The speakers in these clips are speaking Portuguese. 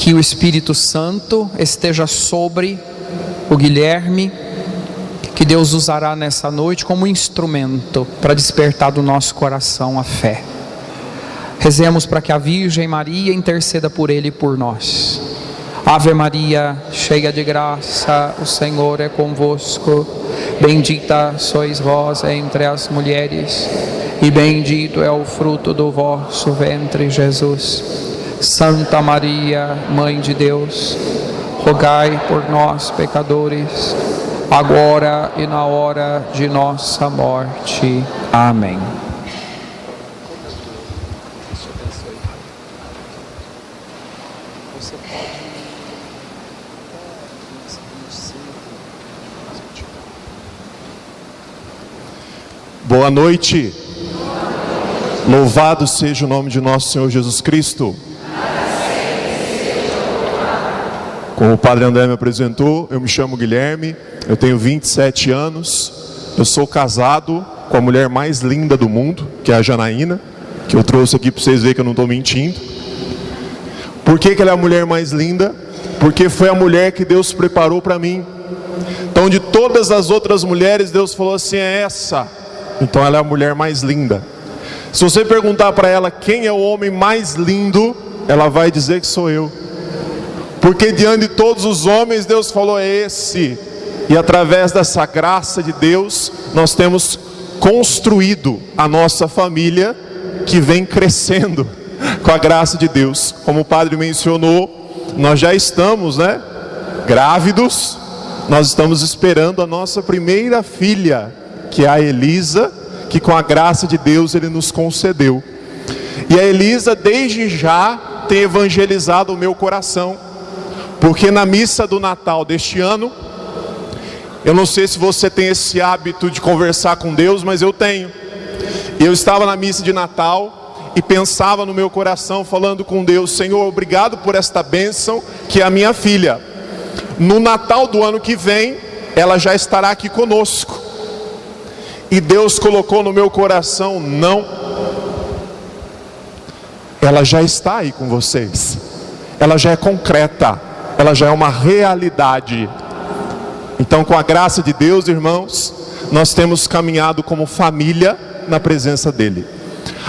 Que o Espírito Santo esteja sobre o Guilherme, que Deus usará nessa noite como instrumento para despertar do nosso coração a fé. Rezemos para que a Virgem Maria interceda por ele e por nós. Ave Maria, cheia de graça, o Senhor é convosco. Bendita sois vós entre as mulheres, e bendito é o fruto do vosso ventre, Jesus. Santa Maria, Mãe de Deus, rogai por nós, pecadores, agora e na hora de nossa morte. Amém. Boa noite. Louvado seja o nome de nosso Senhor Jesus Cristo. Como o Padre André me apresentou, eu me chamo Guilherme, eu tenho 27 anos, eu sou casado com a mulher mais linda do mundo, que é a Janaína, que eu trouxe aqui para vocês verem que eu não estou mentindo. Por que ela é a mulher mais linda? Porque foi a mulher que Deus preparou para mim. Então, de todas as outras mulheres, Deus falou assim: é essa. Então ela é a mulher mais linda. Se você perguntar para ela quem é o homem mais lindo, ela vai dizer que sou eu. Porque diante de todos os homens, Deus falou: é esse. E através dessa graça de Deus, nós temos construído a nossa família, que vem crescendo com a graça de Deus. Como o Padre mencionou, nós já estamos, grávidos. Nós estamos esperando a nossa primeira filha, que é a Elisa, que com a graça de Deus Ele nos concedeu. E a Elisa desde já tem evangelizado o meu coração, porque na missa do Natal deste ano, eu não sei se você tem esse hábito de conversar com Deus, mas eu tenho. Eu estava na missa de Natal e pensava no meu coração, falando com Deus: Senhor, obrigado por esta bênção que é a minha filha. No Natal do ano que vem, ela já estará aqui conosco. E Deus colocou no meu coração: não, ela já está aí com vocês, ela já é concreta, ela já é uma realidade. Então, com a graça de Deus, irmãos, nós temos caminhado como família na presença dEle.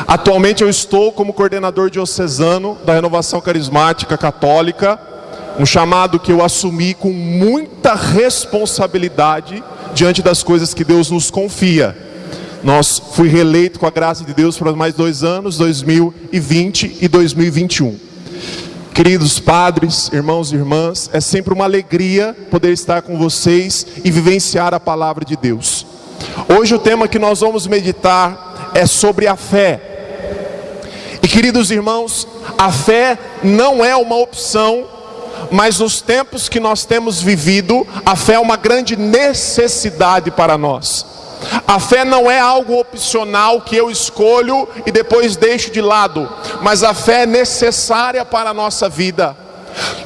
Atualmente eu estou como coordenador diocesano da Renovação Carismática Católica, um chamado que eu assumi com muita responsabilidade diante das coisas que Deus nos confia. Fui reeleito com a graça de Deus por mais 2 anos, 2020 e 2021. Queridos padres, irmãos e irmãs, é sempre uma alegria poder estar com vocês e vivenciar a palavra de Deus. Hoje o tema que nós vamos meditar é sobre a fé. E queridos irmãos, a fé não é uma opção, mas nos tempos que nós temos vivido, a fé é uma grande necessidade para nós. A fé não é algo opcional que eu escolho e depois deixo de lado, mas a fé é necessária para a nossa vida.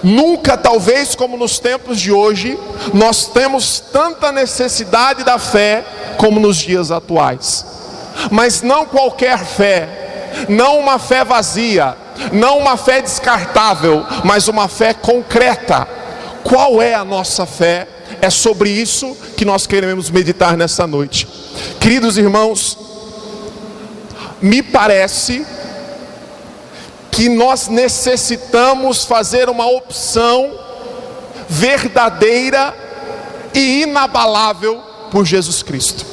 Nunca, talvez como nos tempos de hoje, nós temos tanta necessidade da fé como nos dias atuais. Mas não qualquer fé, não uma fé vazia, não uma fé descartável, mas uma fé concreta. Qual é a nossa fé? É sobre isso que nós queremos meditar nessa noite. Queridos irmãos, me parece que nós necessitamos fazer uma opção verdadeira e inabalável por Jesus Cristo.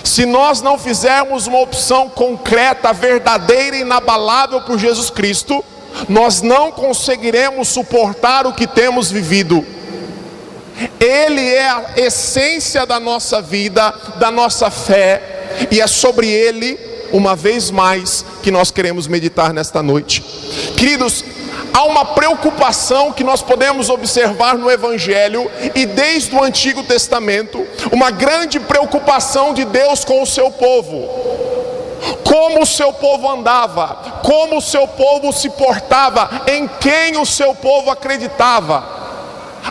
Se nós não fizermos uma opção concreta, verdadeira e inabalável por Jesus Cristo, nós não conseguiremos suportar o que temos vivido. Ele é a essência da nossa vida, da nossa fé, e é sobre Ele, uma vez mais, que nós queremos meditar nesta noite. Queridos, há uma preocupação que nós podemos observar no Evangelho e desde o Antigo Testamento, uma grande preocupação de Deus com o seu povo. Como o seu povo andava, como o seu povo se portava, em quem o seu povo acreditava.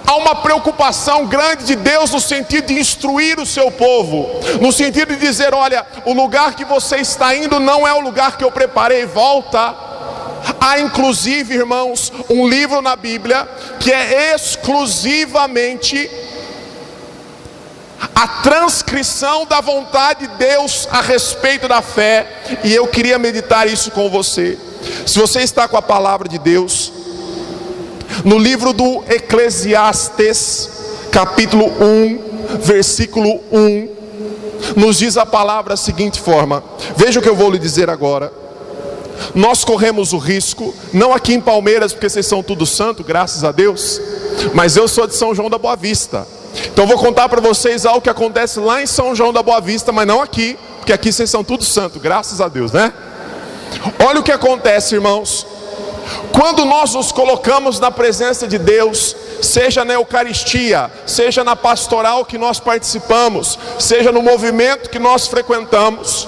Há uma preocupação grande de Deus no sentido de instruir o seu povo, no sentido de dizer: olha, o lugar que você está indo não é o lugar que eu preparei, volta. Há inclusive, irmãos, um livro na Bíblia que é exclusivamente a transcrição da vontade de Deus a respeito da fé, e eu queria meditar isso com você. Se você está com a palavra de Deus, no livro do Eclesiastes, capítulo 1, versículo 1, nos diz a palavra da seguinte forma, veja o que eu vou lhe dizer agora. Nós corremos o risco, não aqui em Palmeiras, porque vocês são tudo santo, graças a Deus, mas eu sou de São João da Boa Vista. Então vou contar para vocês algo que acontece lá em São João da Boa Vista, mas não aqui, porque aqui vocês são tudo santo, graças a Deus, né? Olha o que acontece, irmãos. Quando nós nos colocamos na presença de Deus, seja na Eucaristia, seja na pastoral que nós participamos, seja no movimento que nós frequentamos,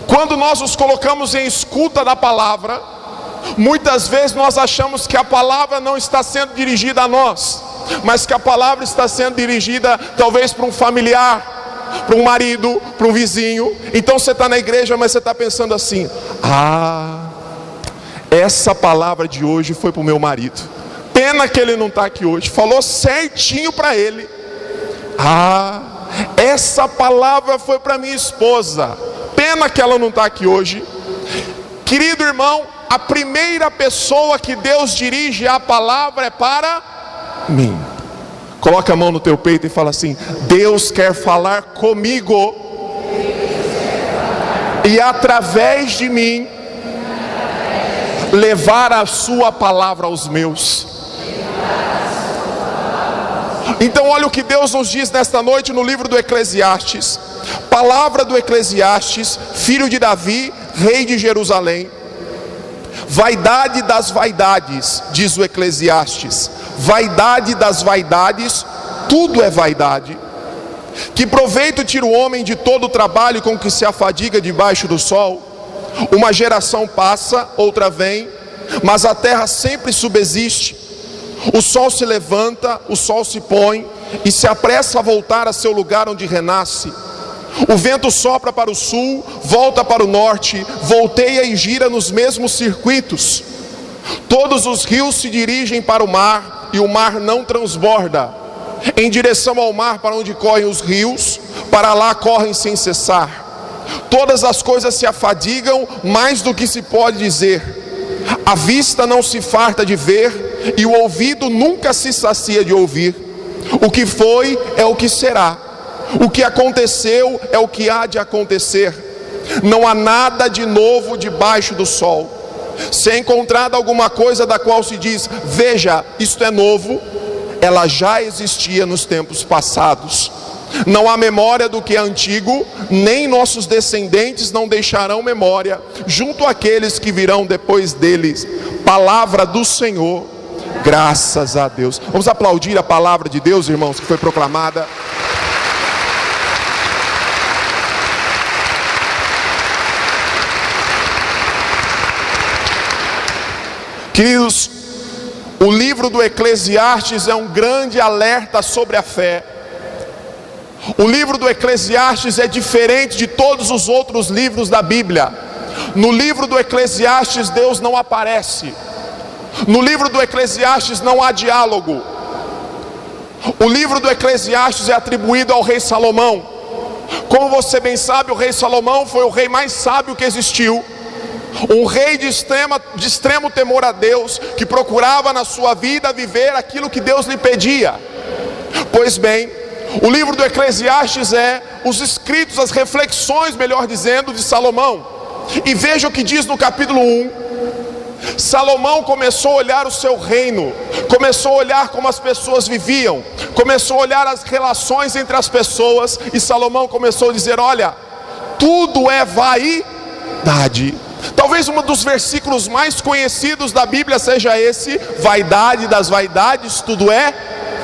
quando nós nos colocamos em escuta da palavra, muitas vezes nós achamos que a palavra não está sendo dirigida a nós, mas que a palavra está sendo dirigida talvez para um familiar, para um marido, para um vizinho. Então você está na igreja, mas você está pensando assim: essa palavra de hoje foi para o meu marido, pena que ele não está aqui hoje, falou certinho para ele. Essa palavra foi para minha esposa, pena que ela não está aqui hoje. Querido irmão, a primeira pessoa que Deus dirige a palavra é para mim. Coloca a mão no teu peito e fala assim: Deus quer falar comigo, e através de mim levar a sua palavra aos meus. Então olha o que Deus nos diz nesta noite no livro do Eclesiastes, palavra do Eclesiastes, filho de Davi, rei de Jerusalém. Vaidade das vaidades, diz o Eclesiastes, vaidade das vaidades, tudo é vaidade. Que proveito tira o homem de todo o trabalho com que se afadiga debaixo do sol? Uma geração passa, outra vem, mas a terra sempre subsiste. O sol se levanta, o sol se põe, e se apressa a voltar a seu lugar onde renasce. O vento sopra para o sul, volta para o norte, volteia e gira nos mesmos circuitos. Todos os rios se dirigem para o mar, e o mar não transborda. Em direção ao mar para onde correm os rios, para lá correm sem cessar. Todas as coisas se afadigam mais do que se pode dizer. A vista não se farta de ver, e o ouvido nunca se sacia de ouvir. O que foi é o que será. O que aconteceu é o que há de acontecer. Não há nada de novo debaixo do sol. Se é encontrada alguma coisa da qual se diz: veja, isto é novo, ela já existia nos tempos passados. Não há memória do que é antigo, nem nossos descendentes não deixarão memória junto àqueles que virão depois deles. Palavra do Senhor, graças a Deus. Vamos aplaudir a palavra de Deus, irmãos, que foi proclamada. Queridos, o livro do Eclesiastes é um grande alerta sobre a fé. O livro do Eclesiastes é diferente de todos os outros livros da Bíblia. No livro do Eclesiastes Deus não aparece. No livro do Eclesiastes não há diálogo. O livro do Eclesiastes é atribuído ao rei Salomão. Como você bem sabe, o rei Salomão foi o rei mais sábio que existiu. Um rei de extremo temor a Deus, que procurava na sua vida viver aquilo que Deus lhe pedia. Pois bem, o livro do Eclesiastes é os escritos, as reflexões, melhor dizendo, de Salomão. E veja o que diz no capítulo 1. Salomão começou a olhar o seu reino, começou a olhar como as pessoas viviam, começou a olhar as relações entre as pessoas, e Salomão começou a dizer: olha, tudo é vaidade. Talvez um dos versículos mais conhecidos da Bíblia seja esse: vaidade das vaidades, tudo é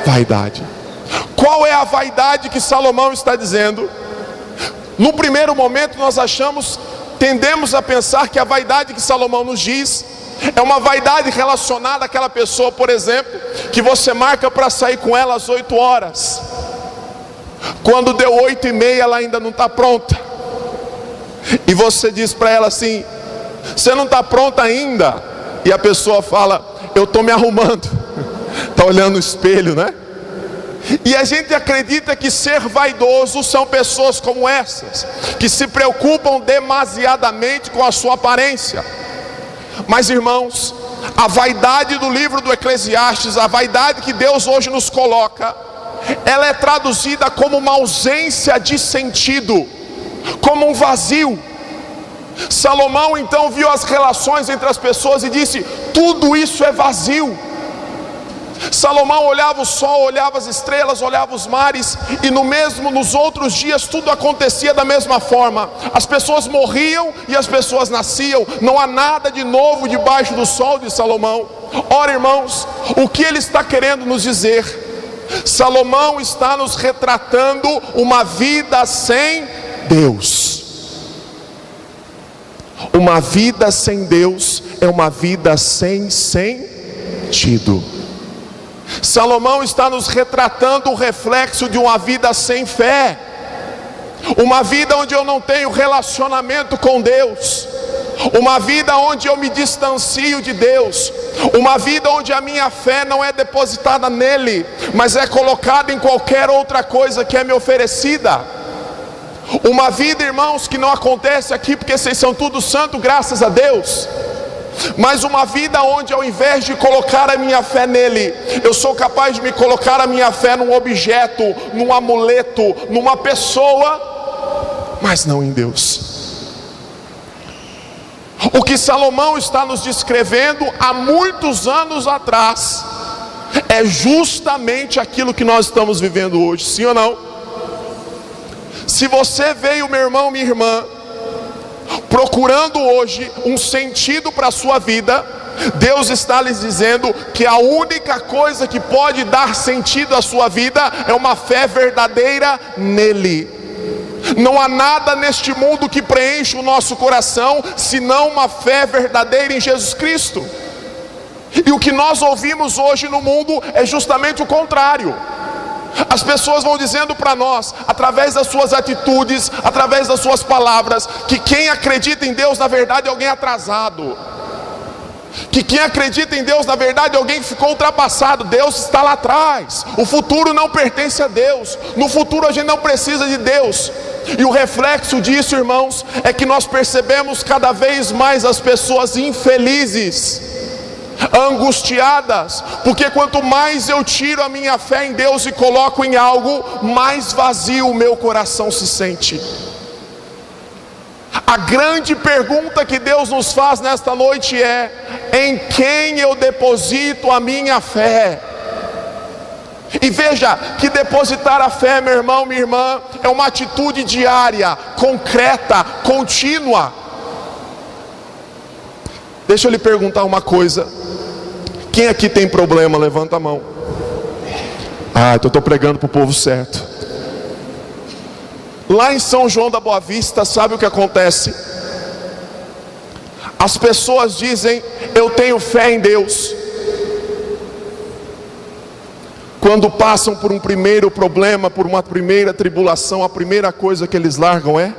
vaidade. Qual é a vaidade que Salomão está dizendo? No primeiro momento nós tendemos a pensar que a vaidade que Salomão nos diz é uma vaidade relacionada àquela pessoa, por exemplo, que você marca para sair com ela às 8 horas. Quando deu 8h30 ela ainda não está pronta. E você diz para ela assim: você não está pronta ainda? e a pessoa fala: eu estou me arrumando, está olhando no espelho, né? E a gente acredita que ser vaidoso são pessoas como essas, que se preocupam demasiadamente com a sua aparência. Mas irmãos, a vaidade do livro do Eclesiastes, a vaidade que Deus hoje nos coloca, ela é traduzida como uma ausência de sentido, como um vazio. Salomão então viu as relações entre as pessoas e disse: tudo isso é vazio. Salomão olhava o sol, olhava as estrelas, olhava os mares, e nos outros dias tudo acontecia da mesma forma. As pessoas morriam e as pessoas nasciam. Não há nada de novo debaixo do sol, de Salomão. Ora, irmãos, o que ele está querendo nos dizer? Salomão está nos retratando uma vida sem Deus. Uma vida sem Deus é uma vida sem sentido. Salomão está nos retratando o reflexo de uma vida sem fé, uma vida onde eu não tenho relacionamento com Deus, uma vida onde eu me distancio de Deus, uma vida onde a minha fé não é depositada nele, mas é colocada em qualquer outra coisa que é me oferecida. Uma vida, irmãos, que não acontece aqui porque vocês são tudo santo, graças a Deus, mas uma vida onde, ao invés de colocar a minha fé nele, eu sou capaz de me colocar a minha fé num objeto, num amuleto, numa pessoa, mas não em Deus. O que Salomão está nos descrevendo há muitos anos atrás é justamente aquilo que nós estamos vivendo hoje, sim ou não? Se você veio, meu irmão, minha irmã, procurando hoje um sentido para a sua vida, Deus está lhes dizendo que a única coisa que pode dar sentido à sua vida é uma fé verdadeira nele. Não há nada neste mundo que preencha o nosso coração senão uma fé verdadeira em Jesus Cristo. E o que nós ouvimos hoje no mundo é justamente o contrário. As pessoas vão dizendo para nós, através das suas atitudes, através das suas palavras, que quem acredita em Deus na verdade é alguém atrasado, que quem acredita em Deus na verdade é alguém que ficou ultrapassado. Deus está lá atrás, o futuro não pertence a Deus, no futuro a gente não precisa de Deus. E o reflexo disso, irmãos, é que nós percebemos cada vez mais as pessoas infelizes, angustiadas, porque quanto mais eu tiro a minha fé em Deus e coloco em algo, mais vazio o meu coração se sente. A grande pergunta que Deus nos faz nesta noite é: em quem eu deposito a minha fé? E veja que depositar a fé, meu irmão, minha irmã, é uma atitude diária, concreta, contínua. Deixa eu lhe perguntar uma coisa. Quem aqui tem problema? Levanta a mão. Ah, então eu estou pregando para o povo certo. Lá em São João da Boa Vista, sabe o que acontece? As pessoas dizem: eu tenho fé em Deus. Quando passam por um primeiro problema, por uma primeira tribulação, a primeira coisa que eles largam é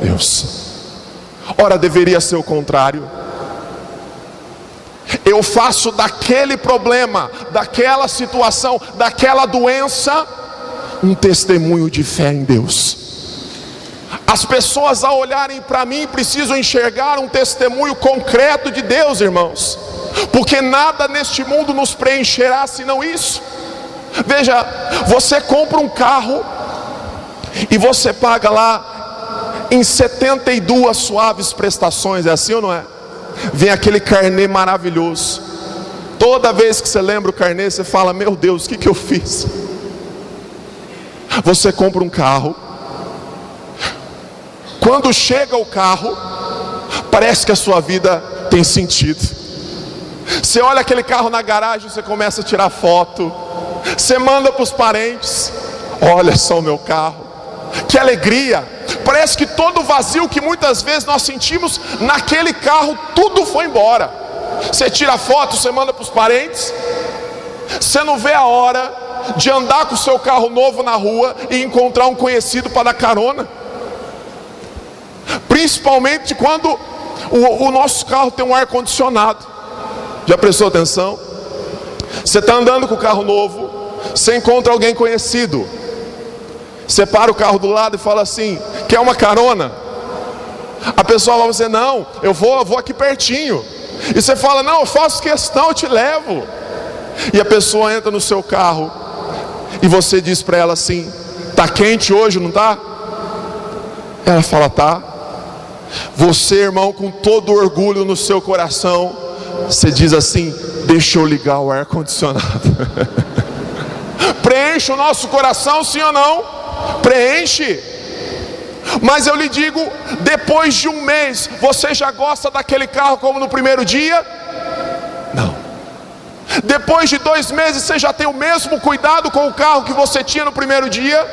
Deus. Ora, deveria ser o contrário. Eu faço daquele problema, daquela situação, daquela doença, um testemunho de fé em Deus. As pessoas, ao olharem para mim, precisam enxergar um testemunho concreto de Deus, irmãos, porque nada neste mundo nos preencherá senão isso. Veja, você compra um carro e você paga lá em 72 suaves prestações, é assim ou não é? Vem aquele carnê maravilhoso. Toda vez que você lembra o carnê, você fala: meu Deus, o que eu fiz? Você compra um carro. Quando chega o carro, parece que a sua vida tem sentido. Você olha aquele carro na garagem, você começa a tirar foto, você manda para os parentes: olha só o meu carro, que alegria. Parece que todo o vazio que muitas vezes nós sentimos naquele carro, tudo foi embora. Você tira foto, você manda para os parentes, você não vê a hora de andar com o seu carro novo na rua e encontrar um conhecido para dar carona. Principalmente quando o nosso carro tem um ar-condicionado. Já prestou atenção? Você está andando com o carro novo, você encontra alguém conhecido, você para o carro do lado e fala assim: quer uma carona? A pessoa vai dizer: não, eu vou aqui pertinho. E você fala: não, eu faço questão, eu te levo. E a pessoa entra no seu carro e você diz para ela assim: tá quente hoje, não tá? Ela fala: tá. Você, irmão, com todo orgulho no seu coração, você diz assim: deixa eu ligar o ar-condicionado. Preenche o nosso coração, sim ou não? Preenche. Mas eu lhe digo, depois de um mês, você já gosta daquele carro como no primeiro dia? Não. Depois de 2 meses, você já tem o mesmo cuidado com o carro que você tinha no primeiro dia?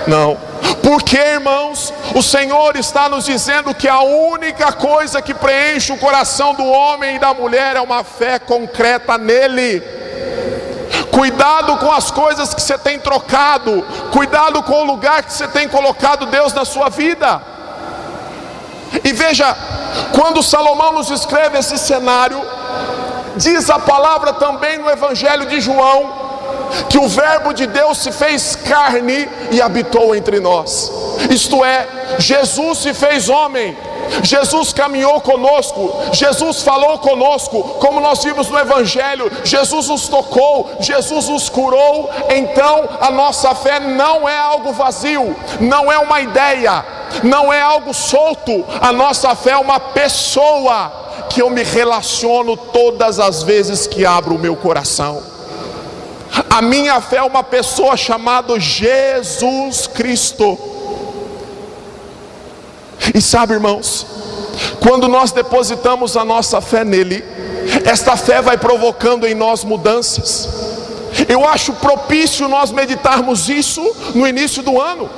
Não. Porque, irmãos, o Senhor está nos dizendo que a única coisa que preenche o coração do homem e da mulher é uma fé concreta nele. Cuidado com as coisas que você tem trocado, cuidado com o lugar que você tem colocado Deus na sua vida. E veja, quando Salomão nos escreve esse cenário, diz a palavra também no Evangelho de João, que o verbo de Deus se fez carne e habitou entre nós. Isto é, Jesus se fez homem, Jesus caminhou conosco, Jesus falou conosco, como nós vimos no Evangelho, Jesus nos tocou, Jesus nos curou. Então a nossa fé não é algo vazio, não é uma ideia, não é algo solto. A nossa fé é uma pessoa que eu me relaciono todas as vezes que abro o meu coração. A minha fé é uma pessoa chamada Jesus Cristo. E sabe, irmãos, quando nós depositamos a nossa fé nele, esta fé vai provocando em nós mudanças. Eu acho propício nós meditarmos isso no início do ano,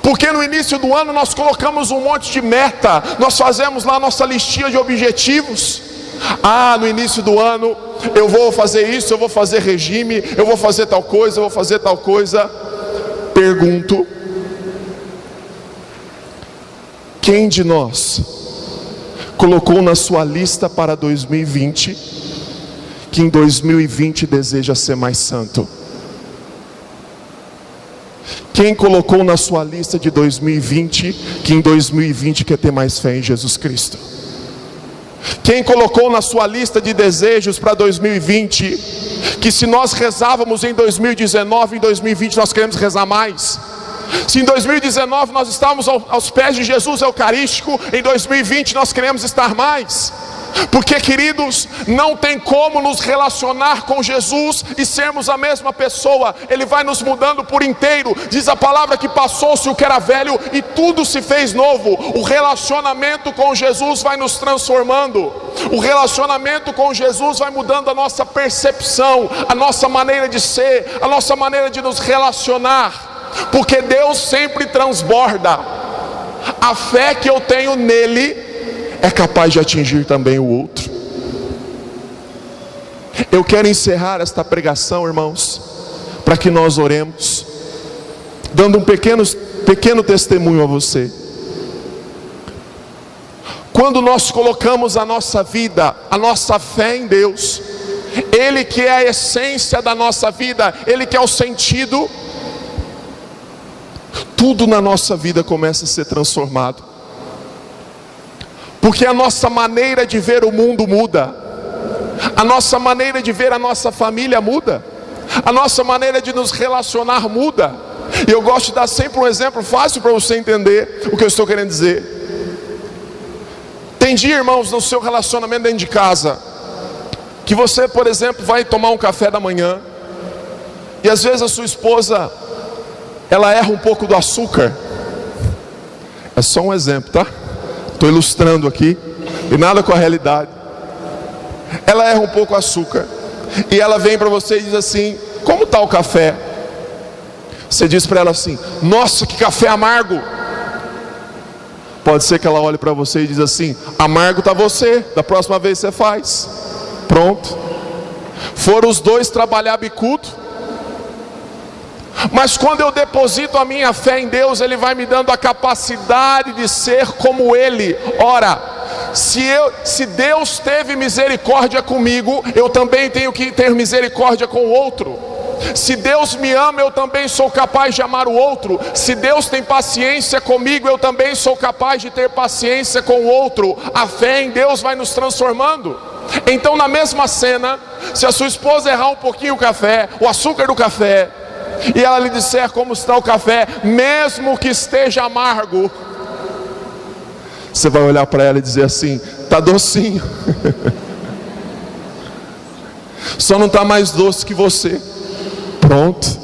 porque no início do ano nós colocamos um monte de meta, nós fazemos lá nossa listinha de objetivos. No início do ano eu vou fazer isso, eu vou fazer regime, eu vou fazer tal coisa, eu vou fazer tal coisa. Pergunto: quem de nós colocou na sua lista para 2020 que em 2020 deseja ser mais santo? Quem colocou na sua lista de 2020 que em 2020 quer ter mais fé em Jesus Cristo? Quem colocou na sua lista de desejos para 2020 que se nós rezávamos em 2019, em 2020 nós queremos rezar mais? Se em 2019 nós estávamos aos pés de Jesus Eucarístico, em 2020 nós queremos estar mais? Porque, queridos, não tem como nos relacionar com Jesus e sermos a mesma pessoa. Ele vai nos mudando por inteiro. Diz a palavra que passou-se o que era velho e tudo se fez novo. O relacionamento com Jesus vai nos transformando. O relacionamento com Jesus vai mudando a nossa percepção, a nossa maneira de ser, a nossa maneira de nos relacionar. Porque Deus sempre transborda. A fé que eu tenho nele é capaz de atingir também o outro. Eu quero encerrar esta pregação, irmãos, para que nós oremos, dando um pequeno testemunho a você. Quando nós colocamos a nossa vida, a nossa fé em Deus, Ele que é a essência da nossa vida, Ele que é o sentido, tudo na nossa vida começa a ser transformado. Porque a nossa maneira de ver o mundo muda, a nossa maneira de ver a nossa família muda, a nossa maneira de nos relacionar muda. E eu gosto de dar sempre um exemplo fácil para você entender o que eu estou querendo dizer. Tem dia, irmãos, no seu relacionamento dentro de casa, que você, por exemplo, vai tomar um café da manhã, e às vezes a sua esposa, ela erra um pouco do açúcar. É só um exemplo, tá? Estou ilustrando aqui, e nada com a realidade. Ela erra um pouco o açúcar, e ela vem para você e diz assim: como está o café? Você diz para ela assim: nossa, que café amargo. Pode ser que ela olhe para você e diz assim: amargo está você, da próxima vez você faz. Pronto. Foram os dois trabalhar bicudo. Mas quando eu deposito a minha fé em Deus, Ele vai me dando a capacidade de ser como Ele. Ora, Se Deus teve misericórdia comigo, eu também tenho que ter misericórdia com o outro. Se Deus me ama, eu também sou capaz de amar o outro. Se Deus tem paciência comigo, eu também sou capaz de ter paciência com o outro. A fé em Deus vai nos transformando. Então, na mesma cena, se a sua esposa errar um pouquinho o café, o açúcar do café, e ela lhe disser como está o café, mesmo que esteja amargo, você vai olhar para ela e dizer assim: está docinho. Só não está mais doce que você. Pronto.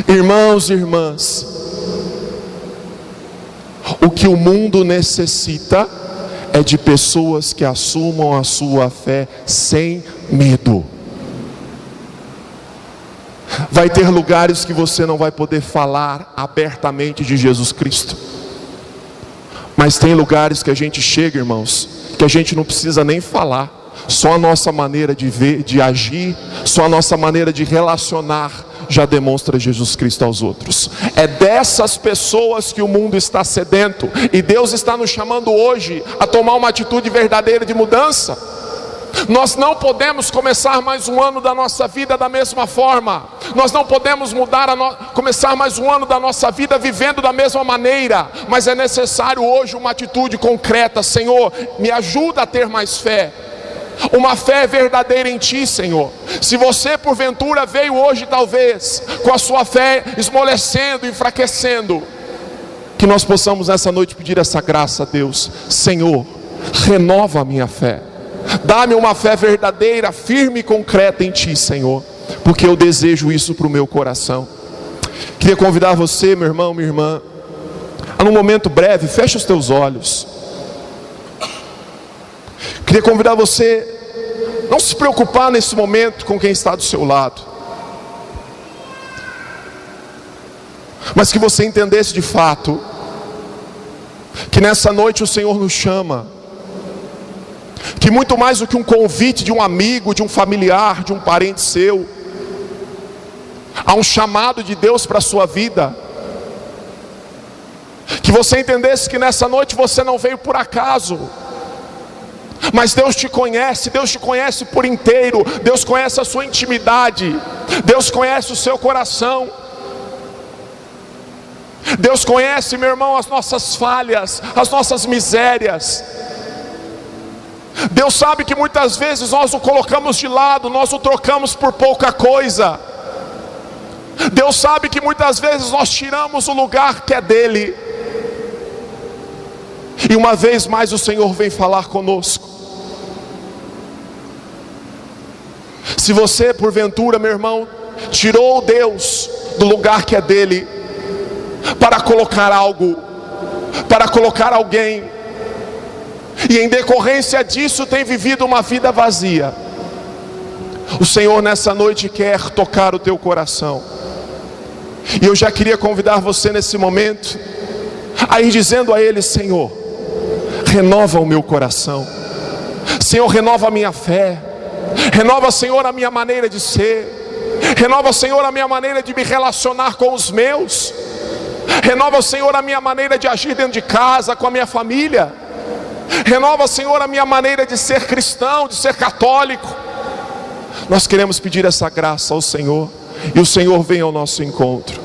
Irmãos e irmãs, o que o mundo necessita é de pessoas que assumam a sua fé sem medo. Vai ter lugares que você não vai poder falar abertamente de Jesus Cristo, mas tem lugares que a gente chega, irmãos, que a gente não precisa nem falar. Só a nossa maneira de ver, de agir, só a nossa maneira de relacionar já demonstra Jesus Cristo aos outros. É dessas pessoas que o mundo está sedento, e Deus está nos chamando hoje a tomar uma atitude verdadeira de mudança. Nós não podemos começar mais um ano da nossa vida da mesma forma. Nós não podemos começar mais um ano da nossa vida vivendo da mesma maneira. Mas é necessário hoje uma atitude concreta. Senhor, me ajuda a ter mais fé. Uma fé verdadeira em Ti, Senhor. Se você porventura veio hoje talvez com a sua fé esmorecendo, enfraquecendo, que nós possamos nessa noite pedir essa graça a Deus. Senhor, renova a minha fé. Dá-me uma fé verdadeira, firme e concreta em Ti, Senhor, porque eu desejo isso para o meu coração. Queria convidar você, meu irmão, minha irmã, a num momento breve, feche os teus olhos. Queria convidar você a não se preocupar nesse momento com quem está do seu lado, mas que você entendesse de fato que nessa noite o Senhor nos chama, que muito mais do que um convite de um amigo, de um familiar, de um parente seu, há um chamado de Deus para a sua vida. Que você entendesse que nessa noite você não veio por acaso, mas Deus te conhece por inteiro. Deus conhece a sua intimidade, Deus conhece o seu coração. Deus conhece, meu irmão, as nossas falhas, as nossas misérias. Deus sabe que muitas vezes nós o colocamos de lado, nós o trocamos por pouca coisa. Deus sabe que muitas vezes nós tiramos o lugar que é dele. E uma vez mais o Senhor vem falar conosco. Se você porventura, meu irmão, tirou Deus do lugar que é dele, para colocar algo, para colocar alguém, e em decorrência disso tem vivido uma vida vazia, o Senhor nessa noite quer tocar o teu coração. E eu já queria convidar você nesse momento a ir dizendo a Ele: Senhor, renova o meu coração. Senhor, renova a minha fé. Renova, Senhor, a minha maneira de ser. Renova, Senhor, a minha maneira de me relacionar com os meus. Renova, Senhor, a minha maneira de agir dentro de casa, com a minha família. Renova, Senhor, a minha maneira de ser cristão, de ser católico. Nós queremos pedir essa graça ao Senhor, e o Senhor vem ao nosso encontro.